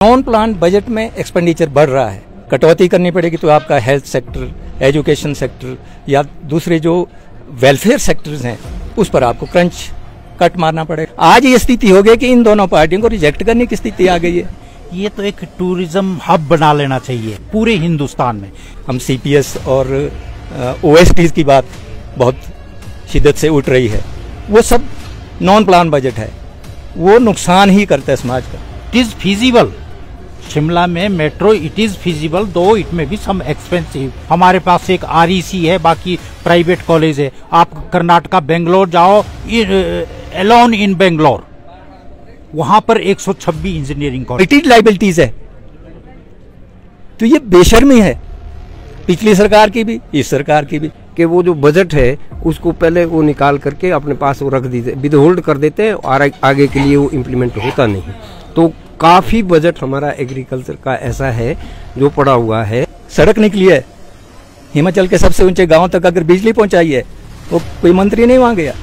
Non plan budget में expenditure बढ़ रहा है, कटौती करनी पड़ेगी तो आपका हेल्थ सेक्टर, एजुकेशन सेक्टर या दूसरे जो वेलफेयर सेक्टर्स हैं उस पर आपको क्रंच कट मारना पड़ेगा। आज ये स्थिति हो गई कि इन दोनों पार्टियों को रिजेक्ट करने की स्थिति आ गई है। ये तो एक टूरिज्म हब बना लेना चाहिए पूरे हिंदुस्तान में। हम सीपीएस और ओएसटी की बात बहुत शिद्दत से उठ रही है, वो सब नॉन प्लान बजट है, वो नुकसान ही करता है समाज का। इट इज फिजिबल, शिमला में मेट्रो इट इज फिजिबल, दो इट में भी सम एक्सपेंसिव। हमारे पास एक आरईसी है, बाकी प्राइवेट कॉलेज है। आप कर्नाटका बेंगलोर जाओ, एलोन इन बेंगलोर वहां पर 126 इंजीनियरिंग कॉलेज लाइबिलिटीज है। तो ये बेशर्मी है पिछली सरकार की भी, इस सरकार की भी, कि वो जो बजट है उसको पहले वो निकाल करके अपने पास वो रख देते, विदहोल्ड कर देते हैं और आगे के लिए वो इम्प्लीमेंट होता नहीं। तो काफी बजट हमारा एग्रीकल्चर का ऐसा है जो पड़ा हुआ है। सड़क निकली है हिमाचल के सबसे ऊंचे गांव तक, अगर बिजली पहुंचाई है वो कोई मंत्री नहीं वहां गया,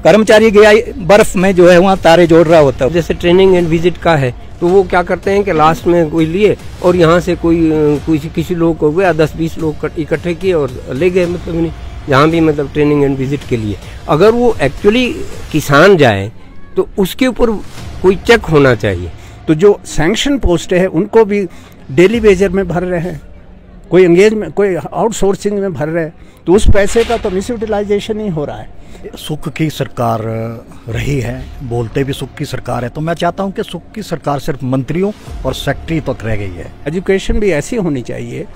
कर्मचारी गया बर्फ में जो है वहाँ तारे जोड़ रहा होता है। जैसे ट्रेनिंग एंड विजिट का है तो वो क्या करते हैं कि लास्ट में कोई लिए और यहाँ से किसी लोग को गया 10-20 लोग इकट्ठे किए और ले गए, मतलब नहीं जहाँ भी मतलब ट्रेनिंग एंड विजिट के लिए। अगर वो एक्चुअली किसान जाए तो उसके ऊपर कोई चेक होना चाहिए। तो जो सैंक्शन पोस्ट है उनको भी डेली वेजर में भर रहे हैं, कोई एंगेजमेंट कोई आउटसोर्सिंग में भर रहे हैं, तो उस पैसे का तो मिस यूटिलाइजेशन ही हो रहा है। सुख की सरकार रही है, बोलते भी सुख की सरकार है, तो मैं चाहता हूं कि सुख की सरकार सिर्फ मंत्रियों और सेक्रेटरी तक रह गई है। एजुकेशन भी ऐसी होनी चाहिए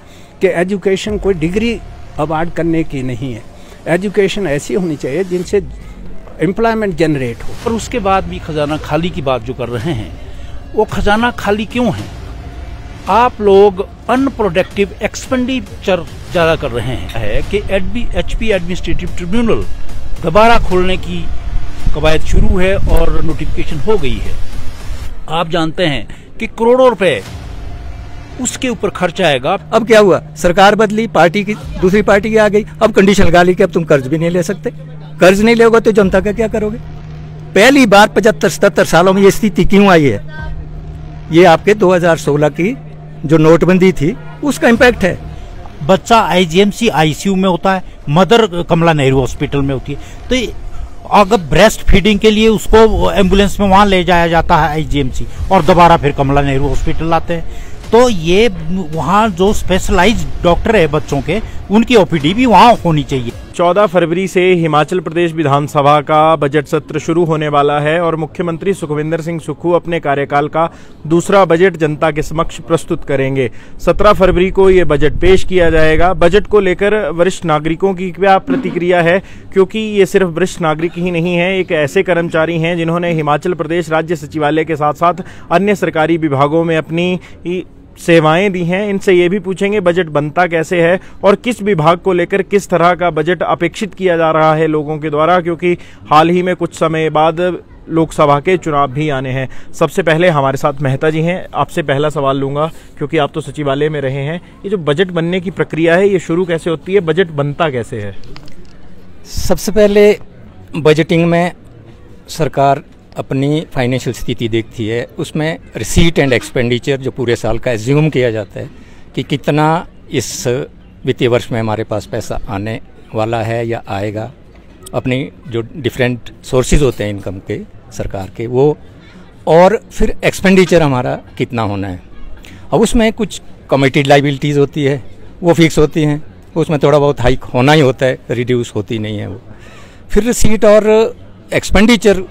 कि एजुकेशन कोई डिग्री अवार्ड करने की नहीं है, एजुकेशन ऐसी होनी चाहिए जिनसे एम्प्लॉयमेंट जनरेट हो। और उसके बाद भी खजाना खाली की बात जो कर रहे हैं, वो खजाना खाली क्यों है? आप लोग अनप्रोडक्टिव एक्सपेंडिचर ज़्यादा कर रहे हैं कि HP एडमिनिस्ट्रेटिव ट्रिब्यूनल दोबारा खोलने की कवायद शुरू है और नोटिफिकेशन हो गई है। आप जानते हैं कि करोड़ों रुपए उसके ऊपर खर्च आएगा। अब क्या हुआ, सरकार बदली, पार्टी की दूसरी पार्टी की आ गई, अब कंडीशन लगा ली कि अब तुम कर्ज भी नहीं ले सकते। कर्ज नहीं लोगे तो जनता का क्या करोगे? पहली बार 75-77 सालों में ये स्थिति क्यों आई है? ये आपके 2016 की जो नोटबंदी थी उसका इम्पैक्ट है। बच्चा IGMC ICU में होता है, मदर कमला नेहरू हॉस्पिटल में होती है, तो अगर ब्रेस्ट फीडिंग के लिए उसको एम्बुलेंस में वहां ले जाया जाता है IGMC और दोबारा फिर कमला नेहरू हॉस्पिटल लाते हैं। तो ये वहाँ जो स्पेशलाइज्ड डॉक्टर है बच्चों के, उनकी OPD भी वहाँ होनी चाहिए। 14 फरवरी से हिमाचल प्रदेश विधानसभा का बजट सत्र शुरू होने वाला है और मुख्यमंत्री सुखविंदर सिंह सुक्खू अपने कार्यकाल का दूसरा बजट जनता के समक्ष प्रस्तुत करेंगे। 17 फरवरी को ये बजट पेश किया जाएगा। बजट को लेकर वरिष्ठ नागरिकों की क्या प्रतिक्रिया है, क्योंकि ये सिर्फ वरिष्ठ नागरिक ही नहीं है, एक ऐसे कर्मचारी हैं जिन्होंने हिमाचल प्रदेश राज्य सचिवालय के साथ साथ अन्य सरकारी विभागों में अपनी सेवाएं दी हैं। इनसे ये भी पूछेंगे बजट बनता कैसे है और किस विभाग को लेकर किस तरह का बजट अपेक्षित किया जा रहा है लोगों के द्वारा, क्योंकि हाल ही में कुछ समय बाद लोकसभा के चुनाव भी आने हैं। सबसे पहले हमारे साथ मेहता जी हैं, आपसे पहला सवाल लूँगा क्योंकि आप तो सचिवालय में रहे हैं। ये जो बजट बनने की प्रक्रिया है ये शुरू कैसे होती है, बजट बनता कैसे है? सबसे पहले बजटिंग में सरकार अपनी फाइनेंशियल स्थिति देखती है, उसमें रिसीट एंड एक्सपेंडिचर जो पूरे साल का एज्यूम किया जाता है कि कितना इस वित्तीय वर्ष में हमारे पास पैसा आने वाला है या आएगा। अपनी जो डिफरेंट सोर्सेज होते हैं इनकम के सरकार के, वो और फिर एक्सपेंडिचर हमारा कितना होना है। अब उसमें कुछ कमिटेड लाइबिलिटीज़ होती है, वो फिक्स होती हैं, उसमें थोड़ा बहुत हाइक होना ही होता है, रिड्यूस होती नहीं है वो। फिर रिसीट और एक्सपेंडिचर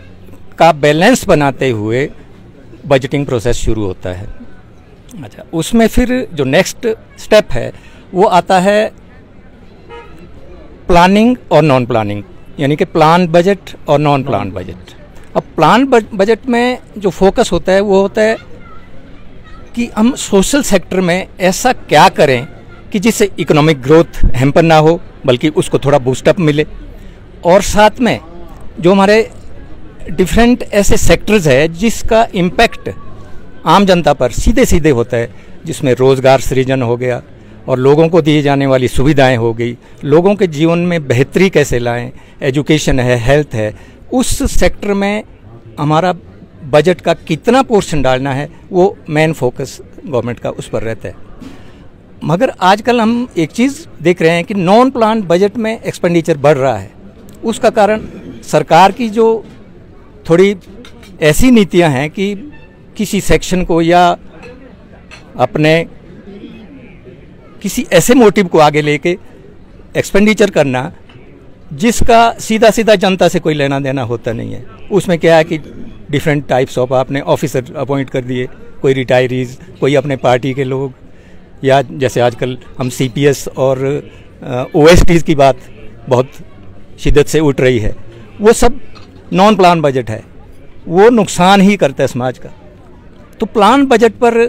का बैलेंस बनाते हुए बजटिंग प्रोसेस शुरू होता है। अच्छा, उसमें फिर जो नेक्स्ट स्टेप है वो आता है प्लानिंग और नॉन प्लानिंग, यानी कि प्लान बजट और नॉन प्लान बजट। अब प्लान बजट में जो फोकस होता है वो होता है कि हम सोशल सेक्टर में ऐसा क्या करें कि जिससे इकोनॉमिक ग्रोथ हैम्पर ना हो, बल्कि उसको थोड़ा बूस्टअप मिले, और साथ में जो हमारे डिफरेंट ऐसे सेक्टर्स है जिसका इम्पैक्ट आम जनता पर सीधे सीधे होता है, जिसमें रोज़गार सृजन हो गया और लोगों को दी जाने वाली सुविधाएं हो गई, लोगों के जीवन में बेहतरी कैसे लाएं, एजुकेशन है, हेल्थ है, उस सेक्टर में हमारा बजट का कितना पोर्शन डालना है वो मेन फोकस गवर्नमेंट का उस पर रहता है। मगर आजकल हम एक चीज़ देख रहे हैं कि नॉन प्लान बजट में एक्सपेंडिचर बढ़ रहा है। उसका कारण सरकार की जो थोड़ी ऐसी नीतियां हैं कि किसी सेक्शन को या अपने किसी ऐसे मोटिव को आगे लेके एक्सपेंडिचर करना जिसका सीधा सीधा जनता से कोई लेना देना होता नहीं है। उसमें क्या है कि डिफरेंट टाइप्स ऑफ आपने ऑफिसर अपॉइंट कर दिए, कोई रिटायरीज, कोई अपने पार्टी के लोग, या जैसे आजकल हम CPS और OSTs की बात बहुत शिद्दत से उठ रही है, वो सब नॉन प्लान बजट है, वो नुकसान ही करता है समाज का। तो प्लान बजट पर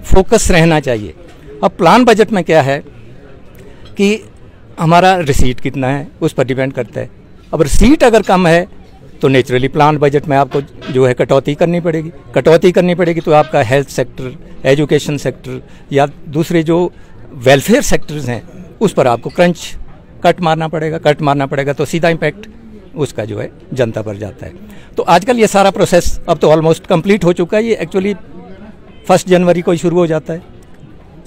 फोकस रहना चाहिए। अब प्लान बजट में क्या है कि हमारा रिसीट कितना है उस पर डिपेंड करता है। अब रिसीट अगर कम है तो नेचुरली प्लान बजट में आपको जो है कटौती करनी पड़ेगी तो आपका हेल्थ सेक्टर, एजुकेशन सेक्टर या दूसरे जो वेलफेयर सेक्टर्स हैं उस पर आपको कट मारना पड़ेगा तो सीधा इम्पैक्ट उसका जो है जनता पर जाता है। तो आजकल ये सारा प्रोसेस अब तो ऑलमोस्ट कंप्लीट हो चुका है। ये एक्चुअली 1 जनवरी को ही शुरू हो जाता है।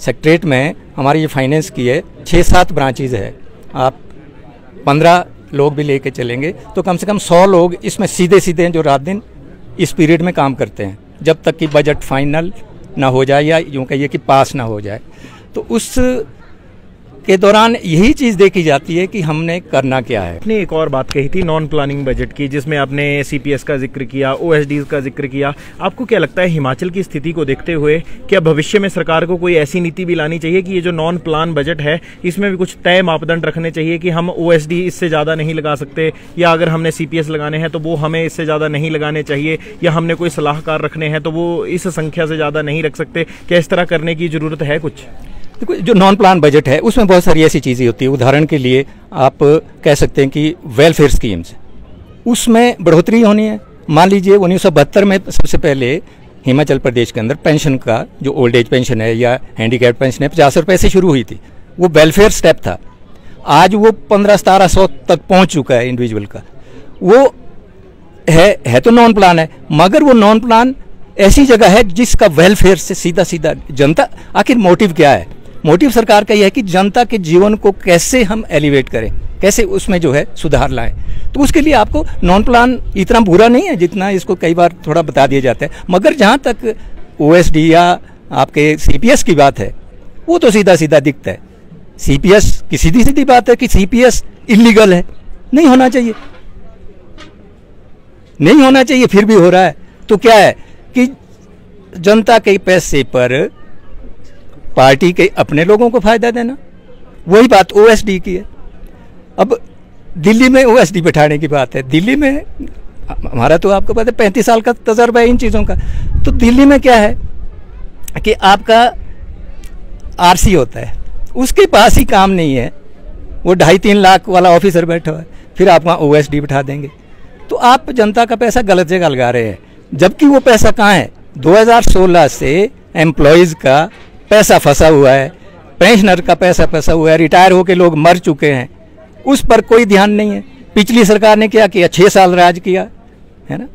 सेक्रेटरीट में हमारी ये फाइनेंस की है 6-7 ब्रांचेज है। आप 15 लोग भी लेके चलेंगे तो कम से कम 100 लोग इसमें सीधे जो रात दिन इस पीरियड में काम करते हैं जब तक कि बजट फाइनल ना हो जाए या यूँ कहिए कि पास ना हो जाए। तो उस के दौरान यही चीज़ देखी जाती है कि हमने करना क्या है। आपने एक और बात कही थी नॉन प्लानिंग बजट की, जिसमें आपने CPS का जिक्र किया, OSDs का जिक्र किया। आपको क्या लगता है हिमाचल की स्थिति को देखते हुए क्या भविष्य में सरकार को कोई ऐसी नीति भी लानी चाहिए कि ये जो नॉन प्लान बजट है इसमें भी कुछ तय मापदंड रखने चाहिए कि हम OSD इससे ज़्यादा नहीं लगा सकते, या अगर हमने CPS लगाने हैं तो वो हमें इससे ज़्यादा नहीं लगाने चाहिए, या हमने कोई सलाहकार रखने हैं तो वो इस संख्या से ज़्यादा नहीं रख सकते? क्या इस तरह करने की ज़रूरत है कुछ? देखो, जो नॉन प्लान बजट है उसमें बहुत सारी ऐसी चीज़ें होती है। उदाहरण के लिए आप कह सकते हैं कि वेलफेयर स्कीम्स, उसमें बढ़ोतरी होनी है। मान लीजिए 1972 में सबसे पहले हिमाचल प्रदेश के अंदर पेंशन का जो ओल्ड एज पेंशन है या हैंडीकैप पेंशन है 50 रुपये से शुरू हुई थी, वो वेलफेयर स्टेप था। आज वो 1500-1700 तक पहुँच चुका है इंडिविजुअल का। वो है तो नॉन प्लान है, मगर वो नॉन प्लान ऐसी जगह है जिसका वेलफेयर से सीधा जनता, आखिर मोटिव क्या है? मोटिव सरकार का यह है कि जनता के जीवन को कैसे हम एलिवेट करें, कैसे उसमें जो है सुधार लाएं। तो उसके लिए आपको नॉन प्लान इतना बुरा नहीं है जितना इसको कई बार थोड़ा बता दिया जाता है। मगर जहाँ तक OSD या आपके CPS की बात है वो तो सीधा दिखता है। CPS की सीधी बात है कि CPS इलीगल है, नहीं होना चाहिए, फिर भी हो रहा है। तो क्या है कि जनता के पैसे पर पार्टी के अपने लोगों को फायदा देना, वही बात OSD की है। अब दिल्ली में OSD बैठाने की बात है। दिल्ली में हमारा तो आपको पता है 35 साल का तजर्बा है इन चीज़ों का। तो दिल्ली में क्या है कि आपका RC होता है, उसके पास ही काम नहीं है, वो 2.5-3 लाख वाला ऑफिसर बैठा हुआ है, फिर आप वहाँ OSD बैठा देंगे। तो आप जनता का पैसा गलत जगह लगा रहे हैं, जबकि वो पैसा कहाँ है? 2016 से एम्प्लॉयज़ का पैसा फंसा हुआ है, पेंशनर का पैसा फंसा हुआ है, रिटायर होकर लोग मर चुके हैं, उस पर कोई ध्यान नहीं है। पिछली सरकार ने क्या किया? 6 साल राज किया है ना,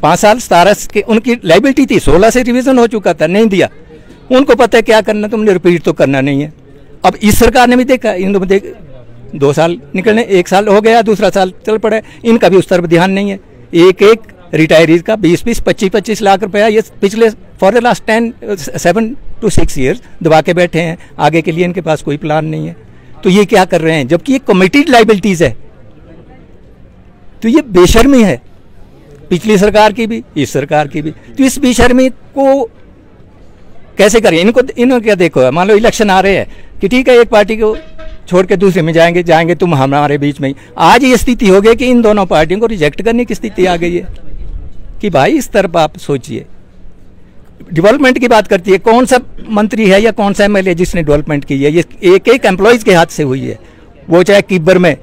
5 साल 17 के उनकी लाइबिलिटी थी, 16 से रिवीजन हो चुका था, नहीं दिया। उनको पता है क्या करना, तुमने रिपीट तो करना नहीं है। अब इस सरकार ने भी देखा, इन 2 साल निकलने, 1 साल हो गया, दूसरा साल चल पड़े, इनका भी उस तरफ ध्यान नहीं है। एक रिटायरीज का 20-20, 25-25 लाख रुपया ये पिछले for the last 7 to 6 years दबा के बैठे हैं। आगे के लिए इनके पास कोई प्लान नहीं है। तो ये क्या कर रहे हैं? जबकि ये कमिटेड लाइबिलिटीज है, तो ये बेशर्मी है, पिछली सरकार की भी, इस सरकार की भी। तो इस बेशर्मी को कैसे करें? इनको क्या देखो, मान लो इलेक्शन आ रहे हैं कि ठीक है एक पार्टी को छोड़ के दूसरे में जाएंगे तुम हमारे बीच में ही। आज ये स्थिति हो गई कि इन दोनों पार्टियों को रिजेक्ट करने की स्थिति आ गई है कि भाई इस तरफ आप सोचिए। डेवलपमेंट की बात करती है, कौन सा मंत्री है या कौन सा MLA जिसने डेवलपमेंट की है? ये एक एम्प्लॉयज़ के हाथ से हुई है। वो चाहे किब्बर में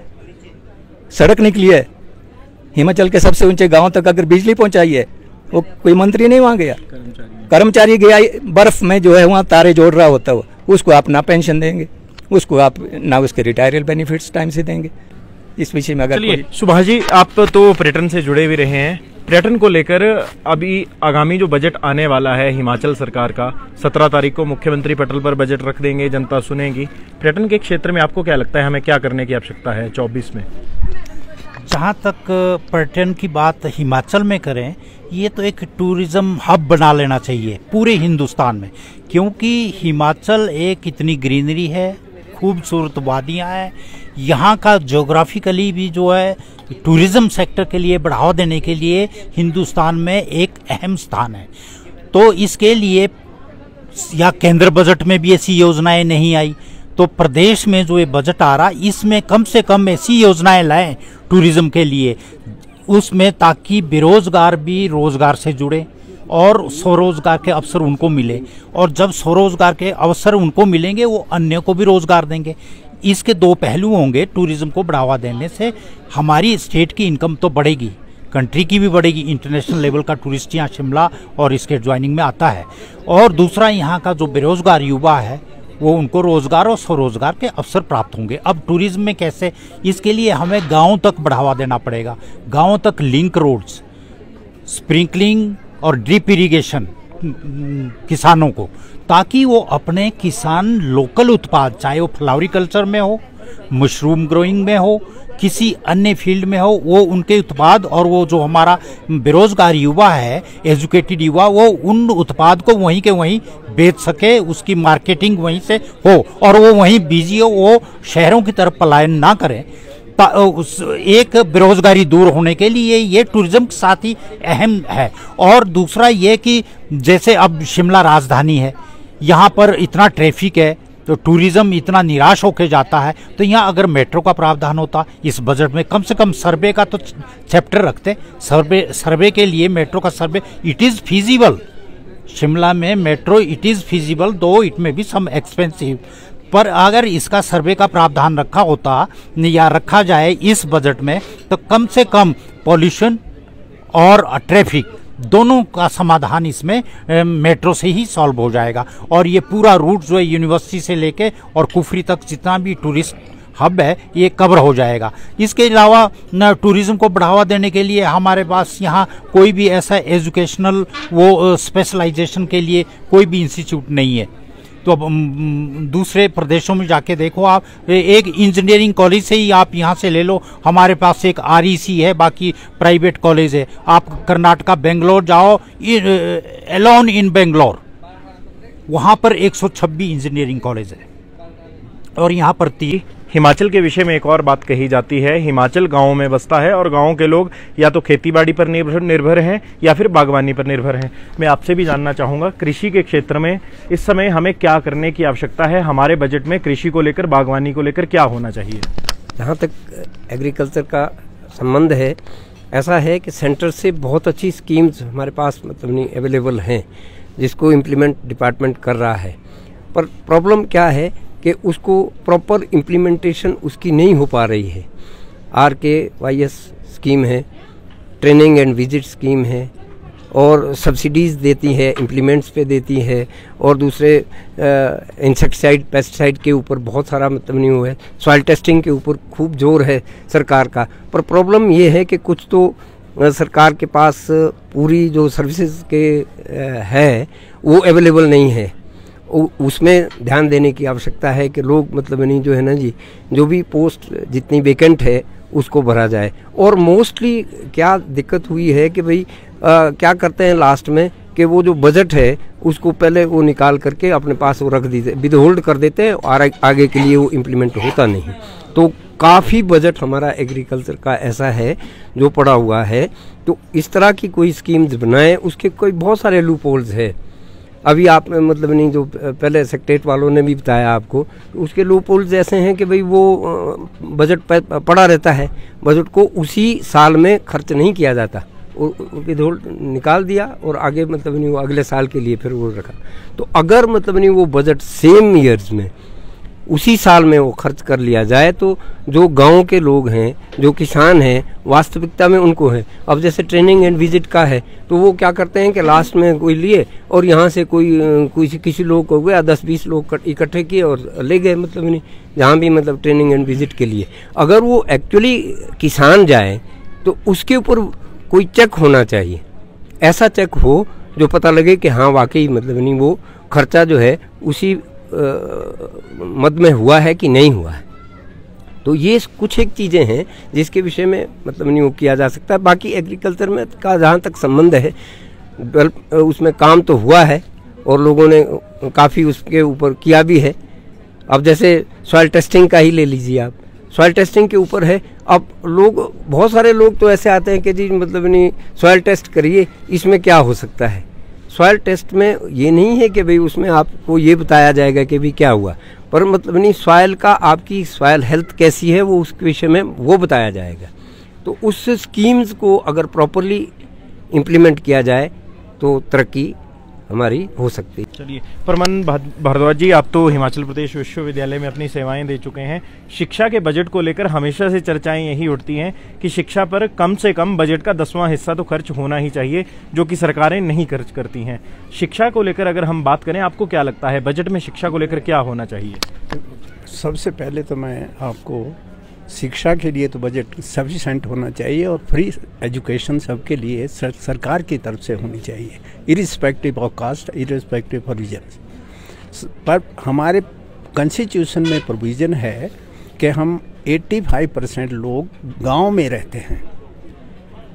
सड़क निकली है, हिमाचल के सबसे ऊंचे गांव तक अगर बिजली पहुंचाई है, वो कोई मंत्री नहीं वहाँ गया, कर्मचारी गया बर्फ में जो है वहाँ तारे जोड़ रहा होता है, उसको आप ना पेंशन देंगे, उसको आप ना उसके रिटायरल बेनिफिट्स टाइम से देंगे। इस विषय में अगर सुभाष जी, आप तो पर्यटन से जुड़े भी रहे हैं, पर्यटन को लेकर अभी आगामी जो बजट आने वाला है हिमाचल सरकार का, 17 तारीख को मुख्यमंत्री पटल पर बजट रख देंगे, जनता सुनेगी। पर्यटन के क्षेत्र में आपको क्या लगता है हमें क्या करने की आवश्यकता है 24 में? जहाँ तक पर्यटन की बात हिमाचल में करें, ये तो एक टूरिज्म हब बना लेना चाहिए पूरे हिंदुस्तान में, क्योंकि हिमाचल एक इतनी ग्रीनरी है, खूबसूरत वादियाँ हैं, यहाँ का ज्योग्राफिकली भी जो है टूरिज्म सेक्टर के लिए बढ़ावा देने के लिए हिंदुस्तान में एक अहम स्थान है। तो इसके लिए या केंद्र बजट में भी ऐसी योजनाएं नहीं आई, तो प्रदेश में जो ये बजट आ रहा इसमें कम से कम ऐसी योजनाएं लाएं टूरिज्म के लिए उसमें, ताकि बेरोजगार भी रोजगार से जुड़े और स्वरोजगार के अवसर उनको मिले, और जब स्वरोजगार के अवसर उनको मिलेंगे वो अन्य को भी रोजगार देंगे। इसके दो पहलू होंगे। टूरिज्म को बढ़ावा देने से हमारी स्टेट की इनकम तो बढ़ेगी, कंट्री की भी बढ़ेगी, इंटरनेशनल लेवल का टूरिस्ट यहाँ शिमला और इसके ज्वाइनिंग में आता है, और दूसरा यहाँ का जो बेरोजगार युवा है वो उनको रोजगार और स्वरोजगार के अवसर प्राप्त होंगे। अब टूरिज्म में कैसे, इसके लिए हमें गाँव तक बढ़ावा देना पड़ेगा, गाँव तक लिंक रोड्स, स्प्रिंकलिंग और ड्रिप इरिगेशन किसानों को, ताकि वो अपने किसान लोकल उत्पाद, चाहे वो फ्लावरिकल्चर में हो, मशरूम ग्रोइंग में हो, किसी अन्य फील्ड में हो, वो उनके उत्पाद, और वो जो हमारा बेरोजगार युवा है, एजुकेटेड युवा, वो उन उत्पाद को वहीं के वहीं बेच सके, उसकी मार्केटिंग वहीं से हो और वो वहीं बिजी हो, वो शहरों की तरफ पलायन ना करें। एक बेरोजगारी दूर होने के लिए ये टूरिज्म के साथ ही अहम है। और दूसरा ये कि जैसे अब शिमला राजधानी है, यहाँ पर इतना ट्रैफिक है, तो टूरिज्म इतना निराश होकर जाता है, तो यहाँ अगर मेट्रो का प्रावधान होता इस बजट में, कम से कम सर्वे का तो चैप्टर रखते, सर्वे के लिए मेट्रो का सर्वे, इट इज़ फीजिबल, शिमला में मेट्रो इट इज़ फीजिबल, दो इट में भी सम एक्सपेंसिव, पर अगर इसका सर्वे का प्रावधान रखा होता या रखा जाए इस बजट में, तो कम से कम पॉल्यूशन और ट्रैफिक दोनों का समाधान इसमें मेट्रो से ही सॉल्व हो जाएगा। और ये पूरा रूट जो है यूनिवर्सिटी से लेके और कुफरी तक जितना भी टूरिस्ट हब है ये कवर हो जाएगा। इसके अलावा टूरिज्म को बढ़ावा देने के लिए हमारे पास यहाँ कोई भी ऐसा एजुकेशनल वो स्पेशलाइजेशन के लिए कोई भी इंस्टीट्यूट नहीं है। तो अब दूसरे प्रदेशों में जाके देखो आप, एक इंजीनियरिंग कॉलेज से ही आप यहाँ से ले लो, हमारे पास एक REC है, बाकी प्राइवेट कॉलेज है। आप कर्नाटका बेंगलोर जाओ, एलोन इन बेंगलोर वहाँ पर 126 इंजीनियरिंग कॉलेज है, और यहाँ पर हिमाचल के विषय में एक और बात कही जाती है, हिमाचल गांवों में बसता है और गांवों के लोग या तो खेतीबाड़ी पर निर्भर हैं या फिर बागवानी पर निर्भर हैं। मैं आपसे भी जानना चाहूँगा, कृषि के क्षेत्र में इस समय हमें क्या करने की आवश्यकता है? हमारे बजट में कृषि को लेकर, बागवानी को लेकर क्या होना चाहिए? जहाँ तक एग्रीकल्चर का संबंध है, ऐसा है कि सेंटर से बहुत अच्छी स्कीम्स हमारे पास मतलब नहीं अवेलेबल हैं, जिसको इम्प्लीमेंट डिपार्टमेंट कर रहा है, पर प्रॉब्लम क्या है कि उसको प्रॉपर इम्प्लीमेंटेशन उसकी नहीं हो पा रही है। RKYS स्कीम है, ट्रेनिंग एंड विजिट स्कीम है, और सब्सिडीज़ देती है, इम्प्लीमेंट्स पे देती है, और दूसरे इंसेक्टिसाइड पेस्टिसाइड के ऊपर बहुत सारा मतलब नहीं हुआ है, सॉइल टेस्टिंग के ऊपर खूब जोर है सरकार का। पर प्रॉब्लम ये है कि कुछ तो सरकार के पास पूरी जो सर्विसेज के है वो अवेलेबल नहीं है, उसमें ध्यान देने की आवश्यकता है कि लोग मतलब नहीं जो है ना जी, जो भी पोस्ट जितनी वेकेंट है उसको भरा जाए। और मोस्टली क्या दिक्कत हुई है कि भाई क्या करते हैं लास्ट में कि वो जो बजट है उसको पहले वो निकाल करके अपने पास वो रख देते, विदहोल्ड कर देते हैं, और आगे के लिए वो इम्प्लीमेंट होता नहीं। तो काफ़ी बजट हमारा एग्रीकल्चर का ऐसा है जो पड़ा हुआ है। तो इस तरह की कोई स्कीम्स बनाएं, उसके कोई बहुत सारे लूप होल्स है। अभी आप मतलब नहीं जो पहले सेक्रेटरीट वालों ने भी बताया आपको, उसके लूप होल्स ऐसे हैं कि भाई वो बजट पड़ा रहता है, बजट को उसी साल में खर्च नहीं किया जाता, विदहोल्ड निकाल दिया और आगे मतलब नहीं वो अगले साल के लिए फिर वो रखा। तो अगर मतलब नहीं वो बजट सेम ईयर्स में उसी साल में वो खर्च कर लिया जाए, तो जो गांव के लोग हैं, जो किसान हैं, वास्तविकता में उनको है। अब जैसे ट्रेनिंग एंड विजिट का है, तो वो क्या करते हैं कि लास्ट में कोई लिए और यहाँ से किसी लोग को गया 10-20 लोग इकट्ठे किए और ले गए, मतलब नहीं जहाँ भी मतलब ट्रेनिंग एंड विजिट के लिए। अगर वो एक्चुअली किसान जाए तो उसके ऊपर कोई चेक होना चाहिए, ऐसा चेक हो जो पता लगे कि हाँ वाकई मतलब नहीं वो खर्चा जो है उसी मद में हुआ है कि नहीं हुआ है। तो ये कुछ एक चीज़ें हैं जिसके विषय में मतलब नहीं वो किया जा सकता। बाकी एग्रीकल्चर में का जहाँ तक संबंध है, उसमें काम तो हुआ है और लोगों ने काफ़ी उसके ऊपर किया भी है। अब जैसे सॉइल टेस्टिंग का ही ले लीजिए आप, सॉइल टेस्टिंग के ऊपर है। अब लोग, बहुत सारे लोग तो ऐसे आते हैं कि जी मतलब नहीं सॉइल टेस्ट करिए, इसमें क्या हो सकता है। सॉइल टेस्ट में ये नहीं है कि भाई उसमें आपको ये बताया जाएगा कि भाई क्या हुआ, पर मतलब नहीं सॉइल का आपकी सॉइल हेल्थ कैसी है वो उसके विषय में वो बताया जाएगा। तो उस स्कीम्स को अगर प्रॉपरली इम्प्लीमेंट किया जाए तो तरक्की हमारी हो सकती है। चलिए, परमान भारद्वाज जी, आप तो हिमाचल प्रदेश विश्वविद्यालय में अपनी सेवाएं दे चुके हैं। शिक्षा के बजट को लेकर हमेशा से चर्चाएं यही उठती हैं कि शिक्षा पर कम से कम बजट का 10वां हिस्सा तो खर्च होना ही चाहिए, जो कि सरकारें नहीं खर्च करती हैं। शिक्षा को लेकर अगर हम बात करें, आपको क्या लगता है बजट में शिक्षा को लेकर क्या होना चाहिए? सबसे पहले तो मैं आपको शिक्षा के लिए तो बजट सफिशेंट होना चाहिए और फ्री एजुकेशन सबके लिए सरकार की तरफ से होनी चाहिए, irrespective of caste, irrespective of region. पर हमारे कॉन्स्टिट्यूशन में प्रोविज़न है कि हम 85% लोग गांव में रहते हैं,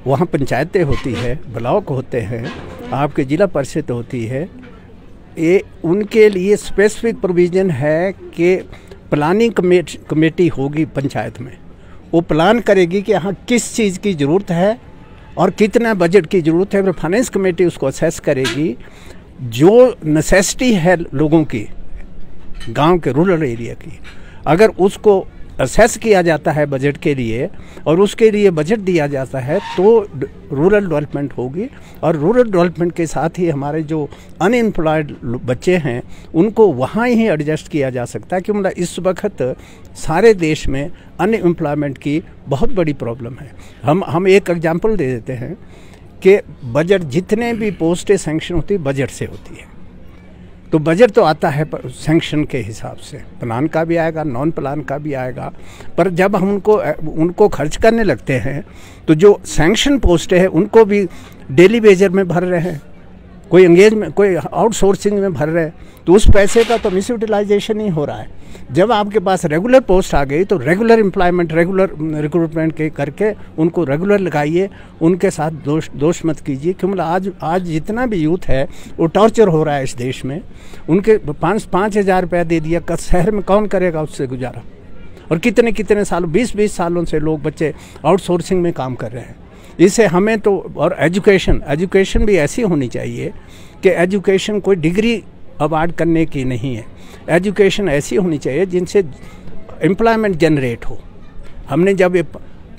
वहाँ पंचायतें होती है, ब्लॉक होते हैं, आपके ज़िला परिषद होती है। ये उनके लिए स्पेसिफिक प्रोविज़न है कि प्लानिंग कमेटी होगी पंचायत में, वो प्लान करेगी कि हाँ किस चीज़ की ज़रूरत है और कितना बजट की ज़रूरत है। फिर फाइनेंस कमेटी उसको असेस करेगी, जो नेसेसिटी है लोगों की, गांव के रूरल एरिया की, अगर उसको असेस किया जाता है बजट के लिए और उसके लिए बजट दिया जाता है तो रूरल डेवलपमेंट होगी। और रूरल डेवलपमेंट के साथ ही हमारे जो अनएम्प्लॉयड बच्चे हैं उनको वहाँ ही एडजस्ट किया जा सकता है, क्योंकि इस वक्त सारे देश में अनएम्प्लॉयमेंट की बहुत बड़ी प्रॉब्लम है। हम एक एग्जांपल दे देते हैं कि बजट, जितने भी पोस्टें सैंक्शन होती है बजट से होती है, तो बजट तो आता है सैंक्शन के हिसाब से, प्लान का भी आएगा, नॉन प्लान का भी आएगा। पर जब हम उनको खर्च करने लगते हैं तो जो सैंक्शन पोस्टें हैं उनको भी डेली वेजर में भर रहे हैं, कोई एंगेजमेंट, कोई आउटसोर्सिंग में भर रहे हैं, तो उस पैसे का तो मिस यूटिलाइजेशन ही हो रहा है। जब आपके पास रेगुलर पोस्ट आ गई तो रेगुलर एम्प्लॉयमेंट, रेगुलर रिक्रूटमेंट के करके उनको रेगुलर लगाइए, उनके साथ दोष मत कीजिए। क्योंकि आज जितना भी यूथ है वो टॉर्चर हो रहा है इस देश में। उनके 5,000 रुपया दे दिया, शहर में कौन करेगा उससे गुजारा? और कितने सालों, 20 सालों से लोग बच्चे आउटसोर्सिंग में काम कर रहे हैं। इससे हमें तो, और एजुकेशन भी ऐसी होनी चाहिए कि एजुकेशन कोई डिग्री अवार्ड करने की नहीं है, एजुकेशन ऐसी होनी चाहिए जिनसे एम्प्लॉयमेंट जनरेट हो। हमने जब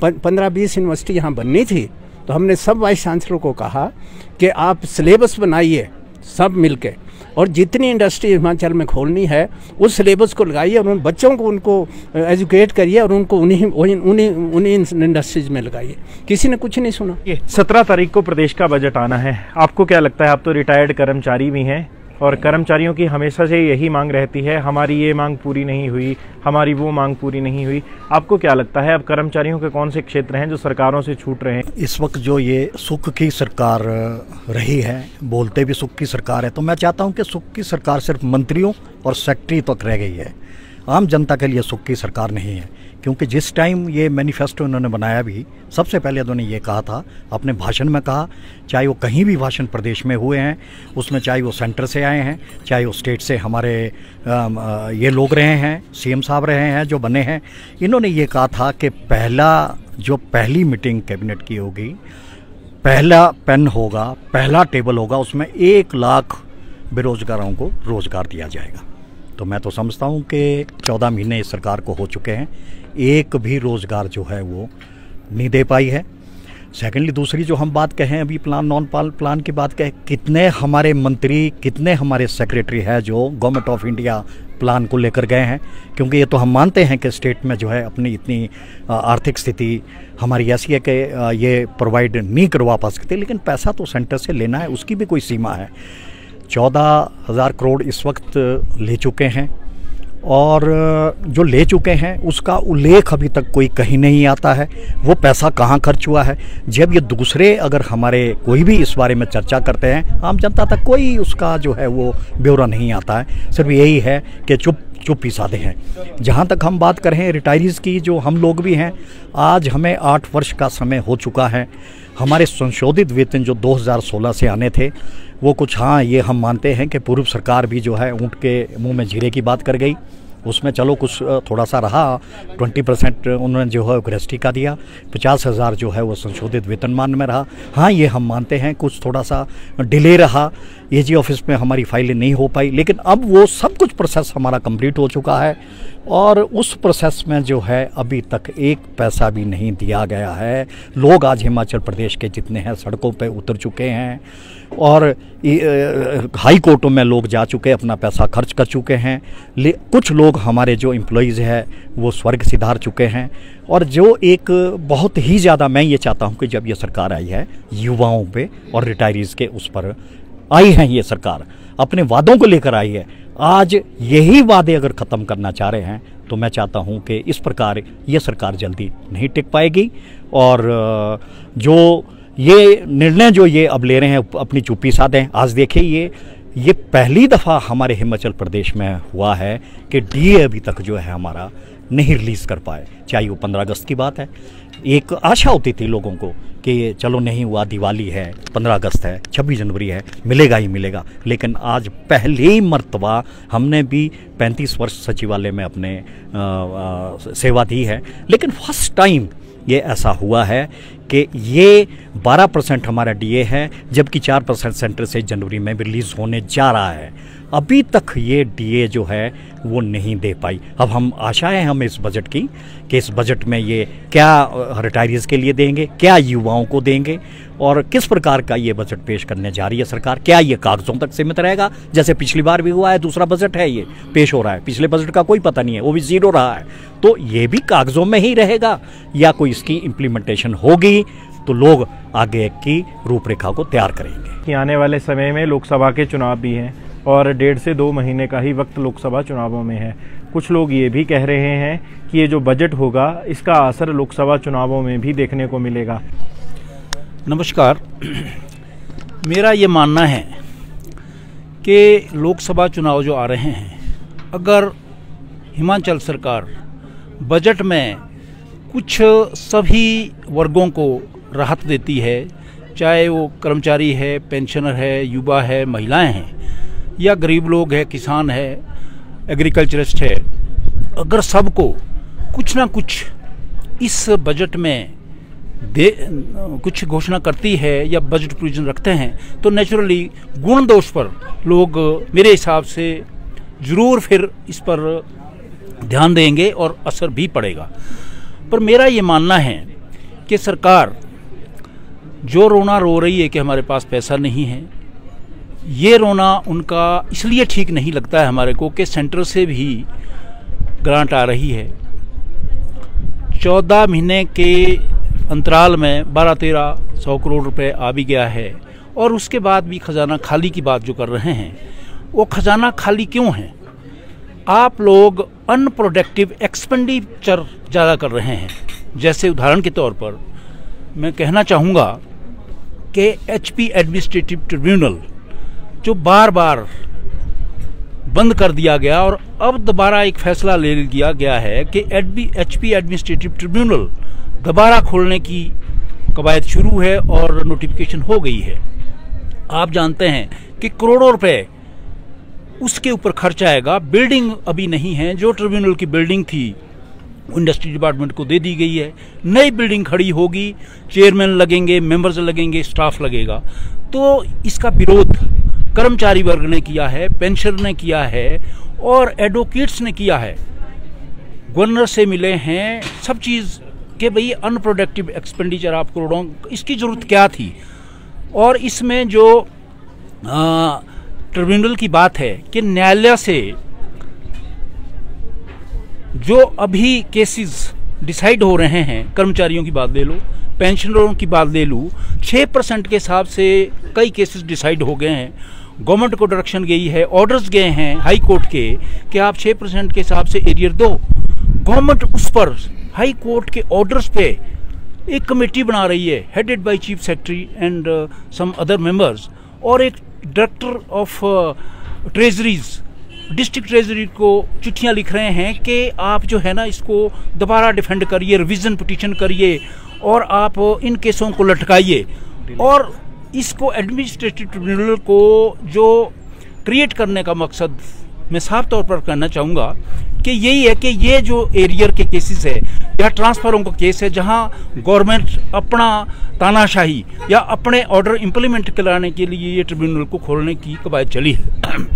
15-20 यूनिवर्सिटी यहाँ बननी थी तो हमने सब वाइस चांसलर को कहा कि आप सिलेबस बनाइए सब मिलके, और जितनी इंडस्ट्री हिमाचल में खोलनी है उस सिलेबस को लगाइए और उन बच्चों को उनको एजुकेट करिए और उनको उन्हीं इंडस्ट्रीज में लगाइए। किसी ने कुछ नहीं सुना। 17 तारीख को प्रदेश का बजट आना है, आपको क्या लगता है? आप तो रिटायर्ड कर्मचारी भी हैं और कर्मचारियों की हमेशा से यही मांग रहती है, हमारी ये मांग पूरी नहीं हुई, हमारी वो मांग पूरी नहीं हुई। आपको क्या लगता है अब कर्मचारियों के कौन से क्षेत्र हैं जो सरकारों से छूट रहे हैं? इस वक्त जो ये सुख की सरकार रही है, बोलते भी सुख की सरकार है, तो मैं चाहता हूं कि सुख की सरकार सिर्फ मंत्रियों और सेक्रेटरी तक रह गई है, आम जनता के लिए सुख की सरकार नहीं है। क्योंकि जिस टाइम ये मैनिफेस्टो इन्होंने बनाया भी, सबसे पहले उन्होंने ये कहा था, अपने भाषण में कहा, चाहे वो कहीं भी भाषण प्रदेश में हुए हैं उसमें, चाहे वो सेंटर से आए हैं, चाहे वो स्टेट से हमारे ये लोग रहे हैं, सीएम साहब रहे हैं जो बने हैं, इन्होंने ये कहा था कि पहली मीटिंग कैबिनेट की होगी, पहला पेन होगा, पहला टेबल होगा, उसमें 1 लाख बेरोजगारों को रोजगार दिया जाएगा। तो मैं तो समझता हूँ कि 14 महीने इस सरकार को हो चुके हैं, एक भी रोज़गार जो है वो नहीं दे पाई है। सेकेंडली, दूसरी जो हम बात कहें अभी प्लान नॉन प्लान की बात कहें, कितने हमारे मंत्री, कितने हमारे सेक्रेटरी हैं जो गवर्नमेंट ऑफ इंडिया प्लान को लेकर गए हैं? क्योंकि ये तो हम मानते हैं कि स्टेट में जो है अपनी इतनी आर्थिक स्थिति हमारी ऐसी है कि ये प्रोवाइड नहीं करवा पा सकते, लेकिन पैसा तो सेंटर से लेना है, उसकी भी कोई सीमा है। 14,000 करोड़ इस वक्त ले चुके हैं और जो ले चुके हैं उसका उल्लेख अभी तक कोई कहीं नहीं आता है, वो पैसा कहाँ खर्च हुआ है। जब ये दूसरे अगर हमारे कोई भी इस बारे में चर्चा करते हैं, आम जनता तक कोई उसका जो है वो ब्यौरा नहीं आता है, सिर्फ यही है कि चुप ही साधे हैं। जहाँ तक हम बात करें रिटायरीज़ की, जो हम लोग भी हैं, आज हमें 8 वर्ष का समय हो चुका है। हमारे संशोधित वेतन जो 2016 से आने थे वो कुछ, हाँ ये हम मानते हैं कि पूर्व सरकार भी जो है ऊँट के मुंह में जीरे की बात कर गई, उसमें चलो कुछ थोड़ा सा रहा, 20% उन्होंने जो है ग्रेस्टी का दिया, 50,000 जो है वो संशोधित वेतनमान में रहा। हाँ ये हम मानते हैं कुछ थोड़ा सा डिले रहा, एजी ऑफिस में हमारी फाइलें नहीं हो पाई, लेकिन अब वो सब कुछ प्रोसेस हमारा कंप्लीट हो चुका है और उस प्रोसेस में जो है अभी तक एक पैसा भी नहीं दिया गया है। लोग आज हिमाचल प्रदेश के जितने हैं सड़कों पे उतर चुके हैं और हाई कोर्टों में लोग जा चुके, अपना पैसा खर्च कर चुके हैं। कुछ लोग हमारे जो एम्प्लॉइज़ हैं वो स्वर्ग सिधार चुके हैं और जो एक बहुत ही ज़्यादा, मैं ये चाहता हूँ कि जब ये सरकार आई है युवाओं पे और रिटायरीज़ के उस पर आई है, ये सरकार अपने वादों को लेकर आई है। आज यही वादे अगर ख़त्म करना चाह रहे हैं तो मैं चाहता हूं कि इस प्रकार ये सरकार जल्दी नहीं टिक पाएगी और जो ये निर्णय जो ये अब ले रहे हैं अपनी चुप्पी साधें। आज देखिए ये पहली दफ़ा हमारे हिमाचल प्रदेश में हुआ है कि डीए अभी तक जो है हमारा नहीं रिलीज़ कर पाए, चाहे वो 15 अगस्त की बात है। एक आशा होती थी लोगों को कि चलो नहीं हुआ, दिवाली है, 15 अगस्त है, 26 जनवरी है, मिलेगा ही मिलेगा, लेकिन आज पहली मर्तबा हमने भी 35 वर्ष सचिवालय में अपने सेवा दी है, लेकिन फर्स्ट टाइम ये ऐसा हुआ है कि ये 12% हमारा डीए है, जबकि 4% सेंटर से जनवरी में रिलीज़ होने जा रहा है। अभी तक ये डीए जो है वो नहीं दे पाई। अब हम आशाएं हमें इस बजट की कि इस बजट में ये क्या रिटायरीज़ के लिए देंगे, क्या युवाओं को देंगे और किस प्रकार का ये बजट पेश करने जा रही है सरकार। क्या ये कागज़ों तक सीमित रहेगा, जैसे पिछली बार भी हुआ है, दूसरा बजट है ये पेश हो रहा है, पिछले बजट का कोई पता नहीं है, वो भी ज़ीरो रहा है, तो ये भी कागज़ों में ही रहेगा या कोई इसकी इम्प्लीमेंटेशन होगी तो लोग आगे की रूपरेखा को तैयार करेंगे। कि आने वाले समय में लोकसभा के चुनाव भी हैं और 1.5 से 2 महीने का ही वक्त लोकसभा चुनावों में है। कुछ लोग ये भी कह रहे हैं कि ये जो बजट होगा इसका असर लोकसभा चुनावों में भी देखने को मिलेगा। नमस्कार, मेरा ये मानना है कि लोकसभा चुनाव जो आ रहे हैं, अगर हिमाचल सरकार बजट में कुछ सभी वर्गों को राहत देती है, चाहे वो कर्मचारी है, पेंशनर है, युवा है, महिलाएं हैं या गरीब लोग है, किसान है, एग्रीकल्चरिस्ट है, अगर सबको कुछ ना कुछ इस बजट में कुछ घोषणा करती है या बजट प्रोविजन रखते हैं तो नेचुरली गुण दोष पर लोग मेरे हिसाब से ज़रूर फिर इस पर ध्यान देंगे और असर भी पड़ेगा। पर मेरा ये मानना है कि सरकार जो रोना रो रही है कि हमारे पास पैसा नहीं है, ये रोना उनका इसलिए ठीक नहीं लगता है हमारे को कि सेंटर से भी ग्रांट आ रही है। 14 महीने के अंतराल में 12-1300 करोड़ रुपए आ भी गया है और उसके बाद भी खजाना खाली की बात जो कर रहे हैं, वो खजाना खाली क्यों है? आप लोग अनप्रोडक्टिव एक्सपेंडिचर ज़्यादा कर रहे हैं। जैसे उदाहरण के तौर पर मैं कहना चाहूँगा कि HP एडमिनिस्ट्रेटिव ट्रिब्यूनल जो बार बार बंद कर दिया गया और अब दोबारा एक फैसला ले लिया गया है कि HP एडमिनिस्ट्रेटिव ट्रिब्यूनल दोबारा खोलने की कवायद शुरू है और नोटिफिकेशन हो गई है। आप जानते हैं कि करोड़ों रुपए उसके ऊपर खर्च आएगा। बिल्डिंग अभी नहीं है, जो ट्रिब्यूनल की बिल्डिंग थी इंडस्ट्री डिपार्टमेंट को दे दी गई है, नई बिल्डिंग खड़ी होगी, चेयरमैन लगेंगे, मेंबर्स लगेंगे, स्टाफ लगेगा। तो इसका विरोध कर्मचारी वर्ग ने किया है, पेंशनर ने किया है और एडवोकेट्स ने किया है, गवर्नर से मिले हैं, सब चीज़ कि भाई अनप्रोडक्टिव एक्सपेंडिचर आप करोड़ों, इसकी ज़रूरत क्या थी। और इसमें जो ट्रिब्यूनल की बात है कि न्यायालय से जो अभी केसेस डिसाइड हो रहे हैं, कर्मचारियों की बात ले लो, पेंशनरों की बात ले लूँ, 6% के हिसाब से कई केसेस डिसाइड हो गए हैं गवर्नमेंट को डायरेक्शन गई है, ऑर्डर्स गए हैं हाई कोर्ट के कि आप 6% के हिसाब से एरियर दो। गवर्नमेंट उस पर हाई कोर्ट के ऑर्डर्स पे एक कमेटी बना रही है, headed by chief secretary and some other members, और एक director of treasuries, district treasury को चिट्ठियां लिख रहे हैं कि आप जो है ना इसको दोबारा डिफेंड करिए, रिवीजन पिटीशन करिए और आप इन केसों को लटकाइए। और इसको एडमिनिस्ट्रेटिव ट्रिब्यूनल को जो क्रिएट करने का मकसद मैं साफ तौर पर कहना चाहूँगा कि यही है कि ये जो एरियर के केसेस है या ट्रांसफरों का केस है, जहाँ गवर्नमेंट अपना तानाशाही या अपने ऑर्डर इम्प्लीमेंट कराने के लिए ये ट्रिब्यूनल को खोलने की कवायद चली है,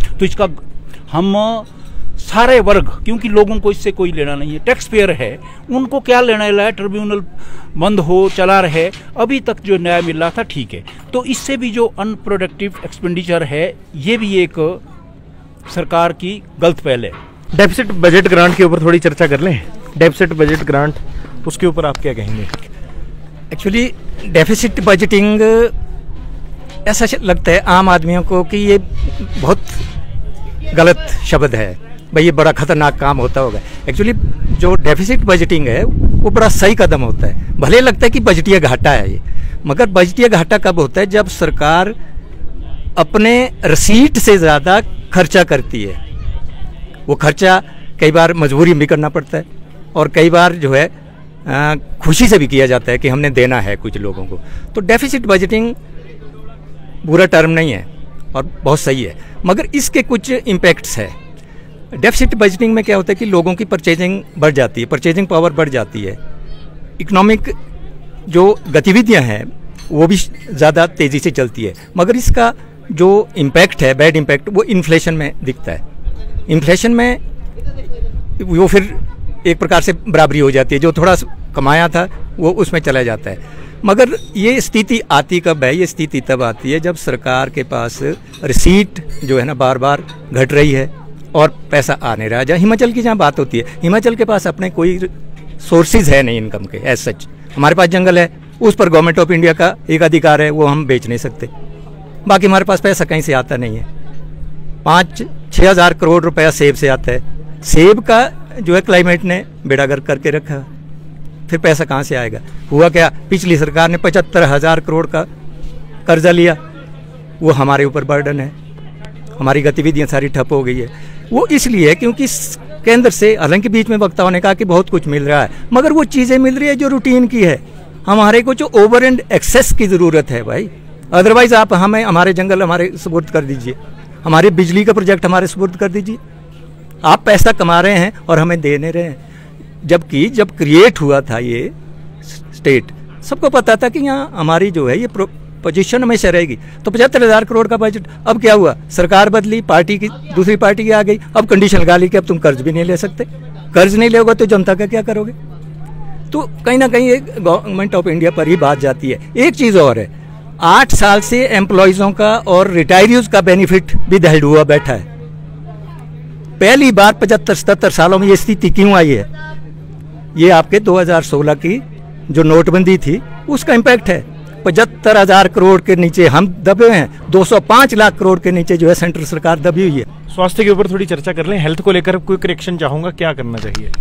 तो इसका हम सारे वर्ग, क्योंकि लोगों को इससे कोई लेना नहीं है, टैक्स पेयर है, उनको क्या लेना है, ट्रिब्यूनल बंद हो चला रहे, अभी तक जो न्याय मिल रहा था ठीक है। तो इससे भी जो अनप्रोडक्टिव एक्सपेंडिचर है ये भी एक सरकार की गलत पहल है। डेफिसिट बजट ग्रांट के ऊपर थोड़ी चर्चा कर लें। डेफिसिट बजट ग्रांट, उसके ऊपर आप क्या कहेंगे? एक्चुअली डेफिसिट बजटिंग ऐसा लगता है आम आदमियों को कि ये बहुत गलत शब्द है, भाई ये बड़ा खतरनाक काम होता होगा। एक्चुअली जो डेफिसिट बजटिंग है वो बड़ा सही कदम होता है। भले लगता है कि बजटीय घाटा है ये, मगर बजटीय घाटा कब होता है? जब सरकार अपने रसीट से ज़्यादा खर्चा करती है। वो खर्चा कई बार मजबूरी भी करना पड़ता है और कई बार जो है खुशी से भी किया जाता है कि हमने देना है कुछ लोगों को। तो डेफिसिट बजटिंग बुरा टर्म नहीं है और बहुत सही है, मगर इसके कुछ इम्पैक्ट्स है। डेफिसिट बजटिंग में क्या होता है कि लोगों की परचेजिंग बढ़ जाती है, परचेजिंग पावर बढ़ जाती है, इकोनॉमिक जो गतिविधियां हैं वो भी ज़्यादा तेज़ी से चलती है, मगर इसका जो इम्पैक्ट है, बैड इम्पैक्ट, वो इन्फ्लेशन में दिखता है। इन्फ्लेशन में वो फिर एक प्रकार से बराबरी हो जाती है, जो थोड़ा कमाया था वो उसमें चला जाता है। मगर ये स्थिति आती कब है? ये स्थिति तब आती है जब सरकार के पास रिसीट जो है ना बार बार घट रही है और पैसा आ नहीं रहा है। जहाँ हिमाचल की जहाँ बात होती है, हिमाचल के पास अपने कोई सोर्सेज है नहीं इनकम के एज सच। हमारे पास जंगल है, उस पर गवर्नमेंट ऑफ इंडिया का एक अधिकार है, वो हम बेच नहीं सकते। बाकी हमारे पास पैसा कहीं से आता नहीं है। 5-6 हज़ार करोड़ रुपया सेब से आता है। सेब का जो है क्लाइमेट ने बेड़ा गर्क करके रखा, फिर पैसा कहाँ से आएगा? हुआ क्या, पिछली सरकार ने 75,000 करोड़ का कर्जा लिया, वो हमारे ऊपर बर्डन है, हमारी गतिविधियाँ सारी ठप हो गई है। वो इसलिए क्योंकि केंद्र से, हालांकि बीच में वक्ताओं ने कहा कि बहुत कुछ मिल रहा है, मगर वो चीज़ें मिल रही है जो रूटीन की है। हमारे को जो ओवर एंड एक्सेस की ज़रूरत है भाई, अदरवाइज आप हमें हमारे जंगल हमारे सुपुर्द कर दीजिए, हमारे बिजली का प्रोजेक्ट हमारे सुपुर्द कर दीजिए। आप पैसा कमा रहे हैं और हमें दे नहीं रहे हैं। जबकि जब क्रिएट हुआ था ये स्टेट, सबको पता था कि यहाँ हमारी जो है ये पोजीशन हमेशा रहेगी। तो 75,000 करोड़ का बजट, अब क्या हुआ? सरकार बदली, पार्टी की दूसरी पार्टी की आ गई, अब कंडीशन लगा ली कि अब तुम कर्ज भी नहीं ले सकते। कर्ज नहीं लोगे तो जनता का क्या करोगे? तो कहीं ना कहीं एक गवर्नमेंट ऑफ इंडिया पर ही बात जाती है। एक चीज़ और है, 8 साल से एम्प्लॉयज़ों का और रिटायरीज का बेनिफिट भी दहल हुआ बैठा है। पहली बार 75-77 सालों में ये स्थिति क्यों आई है? ये आपके 2016 की जो नोटबंदी थी उसका इम्पैक्ट है। 75,000 करोड़ के नीचे हम दबे हैं, 205 लाख करोड़ के नीचे जो है सेंट्रल सरकार दबी हुई है। स्वास्थ्य के ऊपर थोड़ी चर्चा कर लें। हेल्थ को लेकर कोई करेक्शन चाहूँगा, क्या करना चाहिए?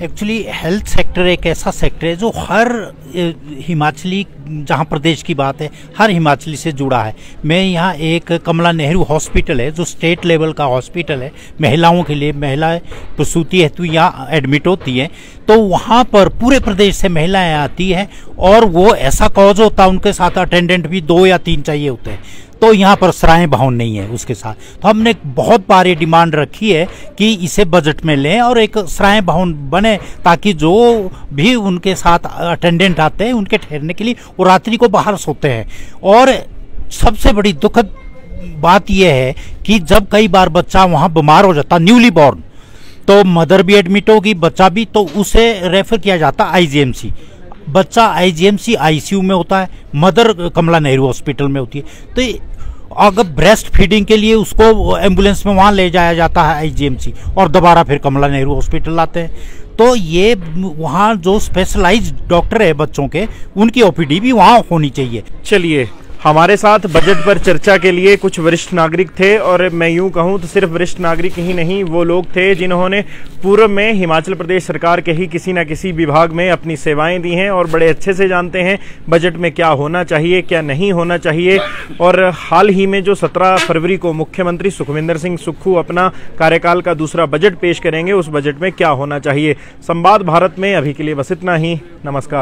एक्चुअली हेल्थ सेक्टर एक ऐसा सेक्टर है जो हर हिमाचली, जहाँ प्रदेश की बात है, हर हिमाचली से जुड़ा है। मैं यहाँ एक कमला नेहरू हॉस्पिटल है जो स्टेट लेवल का हॉस्पिटल है महिलाओं के लिए, महिलाएं प्रसूति हेतु यहाँ एडमिट होती हैं, तो वहाँ पर पूरे प्रदेश से महिलाएं आती हैं और वो ऐसा कॉज होता है, उनके साथ अटेंडेंट भी 2 या 3 चाहिए होते हैं। तो यहाँ पर सराय भवन नहीं है उसके साथ। तो हमने बहुत बार ये डिमांड रखी है कि इसे बजट में लें और एक सराय भवन बने, ताकि जो भी उनके साथ अटेंडेंट आते हैं उनके ठहरने के लिए वो रात्रि को बाहर सोते हैं। और सबसे बड़ी दुखद बात यह है कि जब कई बार बच्चा वहाँ बीमार हो जाता, न्यूली बॉर्न, तो मदर भी एडमिट होगी, बच्चा भी, तो उसे रेफर किया जाता IGMC। बच्चा IGMC ICU में होता है, मदर कमला नेहरू हॉस्पिटल में होती है। तो अगर ब्रेस्ट फीडिंग के लिए उसको एम्बुलेंस में वहाँ ले जाया जाता है IGMC और दोबारा फिर कमला नेहरू हॉस्पिटल लाते हैं। तो ये वहाँ जो स्पेशलाइज्ड डॉक्टर है बच्चों के, उनकी OPD भी वहाँ होनी चाहिए। चलिए, हमारे साथ बजट पर चर्चा के लिए कुछ वरिष्ठ नागरिक थे, और मैं यूं कहूं तो सिर्फ वरिष्ठ नागरिक ही नहीं, वो लोग थे जिन्होंने पूर्व में हिमाचल प्रदेश सरकार के ही किसी न किसी विभाग में अपनी सेवाएं दी हैं और बड़े अच्छे से जानते हैं बजट में क्या होना चाहिए, क्या नहीं होना चाहिए। और हाल ही में जो 17 फरवरी को मुख्यमंत्री सुखविंदर सिंह सुक्खू अपना कार्यकाल का दूसरा बजट पेश करेंगे, उस बजट में क्या होना चाहिए। संवाद भारत में अभी के लिए बस इतना ही। नमस्कार।